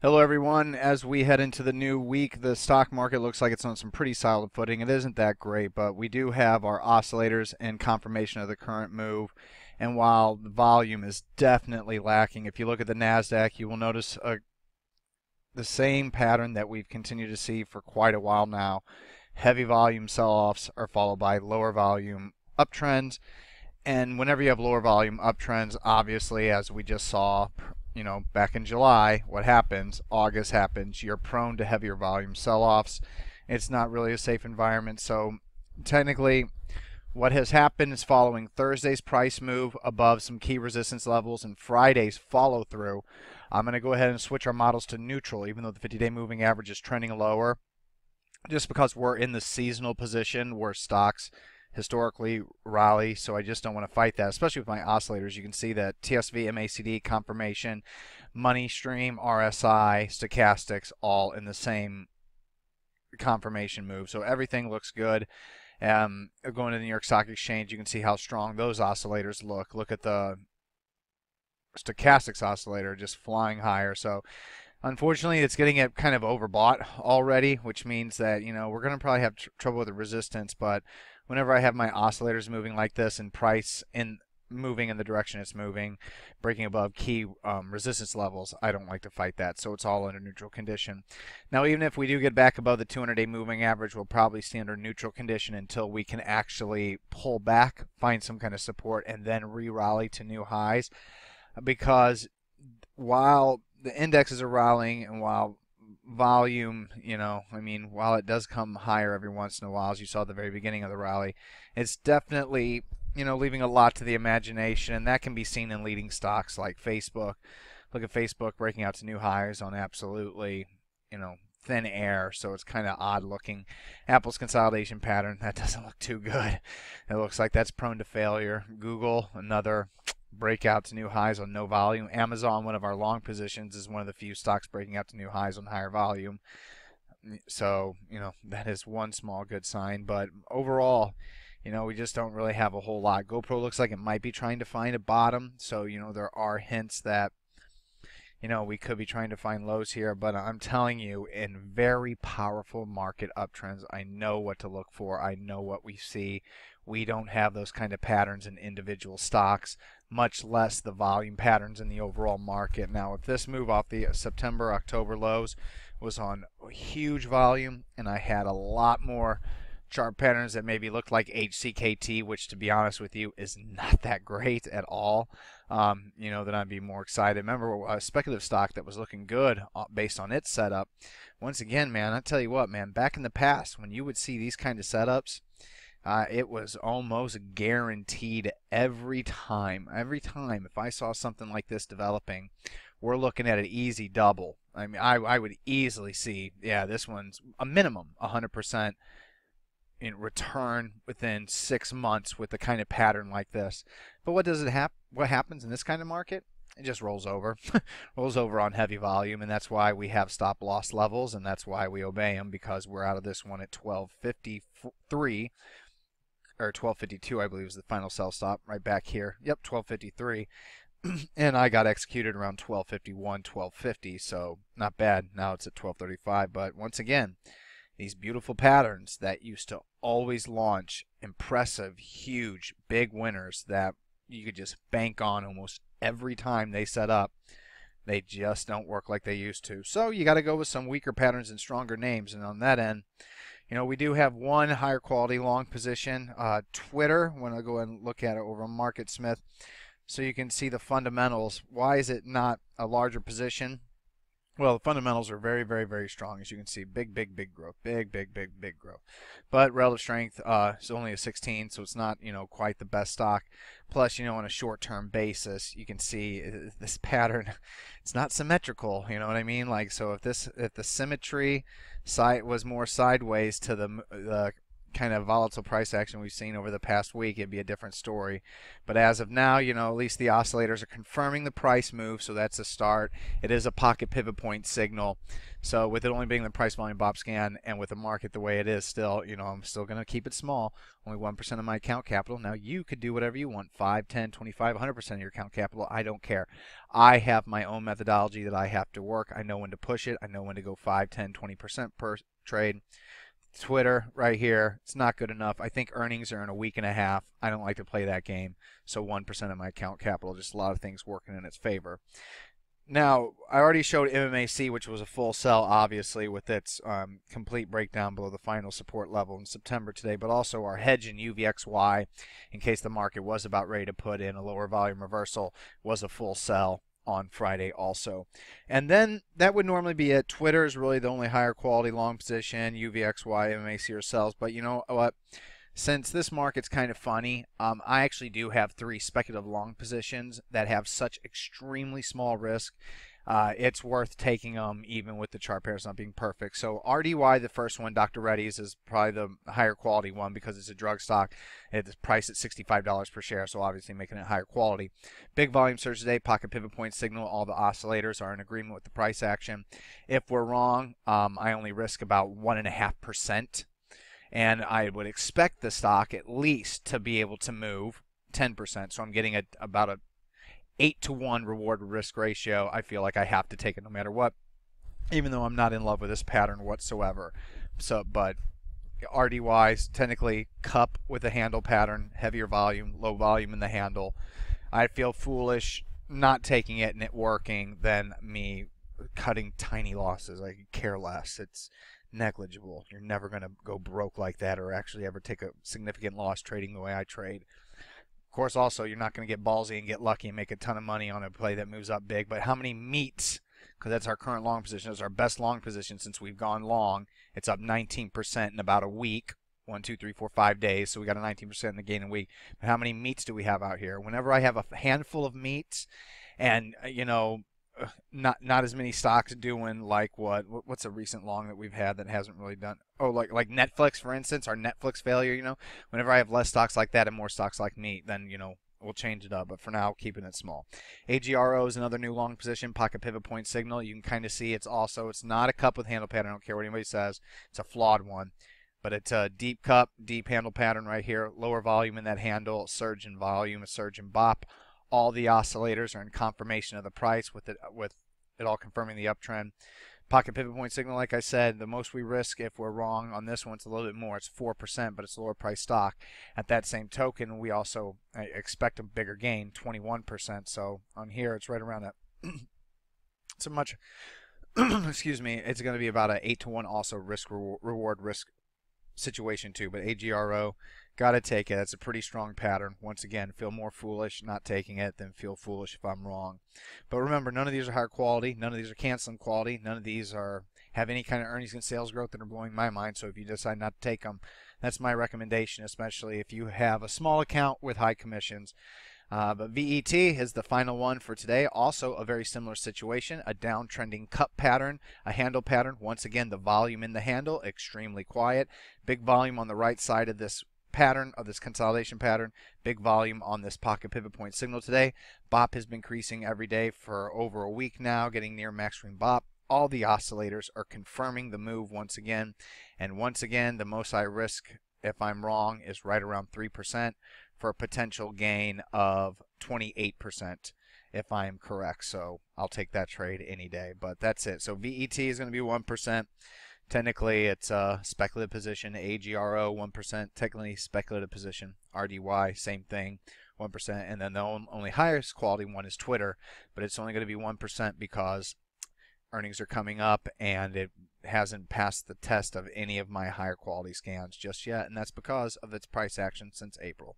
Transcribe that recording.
Hello, everyone. As we head into the new week, the stock market looks like it's on some pretty solid footing. It isn't that great, but we do have our oscillators and confirmation of the current move. And while the volume is definitely lacking, if you look at the NASDAQ, you will notice the same pattern that we've continued to see for quite a while now. Heavy volume sell-offs are followed by lower volume uptrends. And whenever you have lower volume uptrends, obviously, as we just saw, back in July, what happens? August happens. You're prone to heavier volume sell-offs. It's not really a safe environment. So technically, what has happened is following Thursday's price move above some key resistance levels and Friday's follow through. I'm going to go ahead and switch our models to neutral, even though the 50-day moving average is trending lower, just because we're in the seasonal position where stocks historically rally, so I just don't want to fight that, especially with my oscillators. You can see that TSV, MACD, confirmation, money stream, RSI, stochastics, all in the same confirmation move. So everything looks good. Going to the New York Stock Exchange, you can see how strong those oscillators look. Look at the stochastics oscillator just flying higher. So unfortunately, it's getting it kind of overbought already, which means that we're going to probably have trouble with the resistance. But whenever I have my oscillators moving like this and price moving in the direction it's moving, breaking above key resistance levels, I don't like to fight that. So it's all under neutral condition. Now, even if we do get back above the 200-day moving average, we'll probably stay under neutral condition until we can actually pull back, find some kind of support, and then re-rally to new highs. Because while the indexes are rallying and while volume, while it does come higher every once in a while, as you saw at the very beginning of the rally, it's definitely, leaving a lot to the imagination, and that can be seen in leading stocks like Facebook. Look at Facebook breaking out to new highs on absolutely, thin air, so it's kind of odd looking. Apple's consolidation pattern, that doesn't look too good. It looks like that's prone to failure. Google, another breakout to new highs on no volume. Amazon, one of our long positions, is one of the few stocks breaking out to new highs on higher volume. So, that is one small good sign. But overall, we just don't really have a whole lot. GoPro looks like it might be trying to find a bottom. So, there are hints that, we could be trying to find lows here. But I'm telling you, in very powerful market uptrends, I know what to look for. I know what we see. We don't have those kind of patterns in individual stocks, much less the volume patterns in the overall market. Now, if this move off the September, October lows was on huge volume, and I had a lot more chart patterns that maybe looked like HCKT, which, to be honest with you, is not that great at all, then I'd be more excited. Remember, a speculative stock that was looking good based on its setup. Once again, man, I tell you what, man, back in the past, when you would see these kind of setups, it was almost guaranteed every time. Every time, if I saw something like this developing, we're looking at an easy double. I mean, I would easily see, yeah, this one's a minimum 100% in return within 6 months with a kind of pattern like this. But what happens in this kind of market? It just rolls over. Rolls over on heavy volume, and that's why we have stop loss levels, and that's why we obey them, because we're out of this one at 1253. Or 1252, I believe, is the final sell stop right back here. Yep, 1253. And I got executed around 1251, 1250, so not bad. Now it's at 1235. But once again, these beautiful patterns that used to always launch impressive, huge, big winners that you could just bank on almost every time they set up, they just don't work like they used to. So you got to go with some weaker patterns and stronger names. And on that end, we do have one higher quality long position. Twitter, when I go and look at it over on MarketSmith, so you can see the fundamentals. Why is it not a larger position? Well, the fundamentals are very, very, very strong. As you can see, big growth, big growth. But relative strength is only a 16, so it's not, quite the best stock. Plus, on a short-term basis, you can see this pattern. It's not symmetrical. You know what I mean? Like, so if the symmetry side was more sideways to the kind of volatile price action we've seen over the past week, it'd be a different story. But as of now, at least the oscillators are confirming the price move, so that's a start. It is a pocket pivot point signal. So with it only being the price volume Bob scan and with the market the way it is still, I'm still going to keep it small. Only 1% of my account capital. Now you could do whatever you want, 5, 10, 25, 100% of your account capital. I don't care. I have my own methodology that I have to work. I know when to push it. I know when to go 5, 10, 20% per trade. Twitter right here, it's not good enough. I think earnings are in a week and a half. I don't like to play that game. So 1% of my account capital, just a lot of things working in its favor. Now, I already showed MMAC, which was a full sell, obviously, with its complete breakdown below the final support level in September today, but also our hedge in UVXY, in case the market was about ready to put in a lower volume reversal, was a full sell on Friday also. And then that would normally be it. Twitter is really the only higher quality long position. UVXY, MMAC are sells. But you know what? Since this market's kind of funny, I actually do have 3 speculative long positions that have such extremely small risk. It's worth taking them even with the chart pairs not being perfect. So RDY, the first one, Dr. Reddy's, is probably the higher quality one because it's a drug stock. It's priced at $65 per share, so obviously making it higher quality. Big volume surge today, pocket pivot point signal. All the oscillators are in agreement with the price action. If we're wrong, I only risk about 1.5%. And I would expect the stock at least to be able to move 10%. So I'm getting about a 8-to-1 reward risk ratio. I feel like I have to take it no matter what, even though I'm not in love with this pattern whatsoever. But RDY's technically cup with a handle pattern, heavier volume, low volume in the handle. I feel foolish not taking it and it working than me cutting tiny losses. I could care less. It's negligible. You're never going to go broke like that or actually ever take a significant loss trading the way I trade. Of course, also, you're not going to get ballsy and get lucky and make a ton of money on a play that moves up big. But how many meets, because that's our current long position, it's our best long position since we've gone long. It's up 19% in about a week. 1, 2, 3, 4, 5 days. So we got a 19% in the gain in a week. But how many meets do we have out here? Whenever I have a handful of meets and, not as many stocks doing like what's a recent long that we've had that hasn't really done like Netflix, for instance, our Netflix failure. Whenever I have less stocks like that and more stocks like me, then we'll change it up, but for now keeping it small. AGRO is another new long position, pocket pivot point signal. You can kind of see it's not a cup with handle pattern. I don't care what anybody says, it's a flawed one, but it's a deep cup, deep handle pattern right here. Lower volume in that handle, surge in volume, a surge in BOP. All the oscillators are in confirmation of the price with it all confirming the uptrend. Pocket pivot point signal, like I said, the most we risk if we're wrong on this one, it's a little bit more. It's 4%, but it's a lower price stock. At that same token, we also expect a bigger gain, 21%. So on here, it's right around that. It's a much, excuse me, it's going to be about an 8-to-1 also reward risk situation too. But AGRO, gotta take it. It's a pretty strong pattern. Once again, feel more foolish not taking it than feel foolish if I'm wrong. But remember, none of these are higher quality. None of these are canceling quality. None of these have any kind of earnings and sales growth that are blowing my mind. So if you decide not to take them, that's my recommendation, especially if you have a small account with high commissions. But VET is the final one for today. Also a very similar situation, a downtrending cup pattern, a handle pattern. Once again, the volume in the handle, extremely quiet. Big volume on the right side of this pattern, of this consolidation pattern. Big volume on this pocket pivot point signal today. BOP has been increasing every day for over a week now, getting near max swing BOP. All the oscillators are confirming the move once again. And once again, the most I risk if I'm wrong is right around 3%. For a potential gain of 28% if I'm correct. So I'll take that trade any day. But that's it. So VET is going to be 1%. Technically, it's a speculative position. AGRO, 1%. Technically, speculative position. RDY, same thing, 1%. And then the only highest quality one is Twitter. But it's only going to be 1% because earnings are coming up and it hasn't passed the test of any of my higher quality scans just yet. And that's because of its price action since April.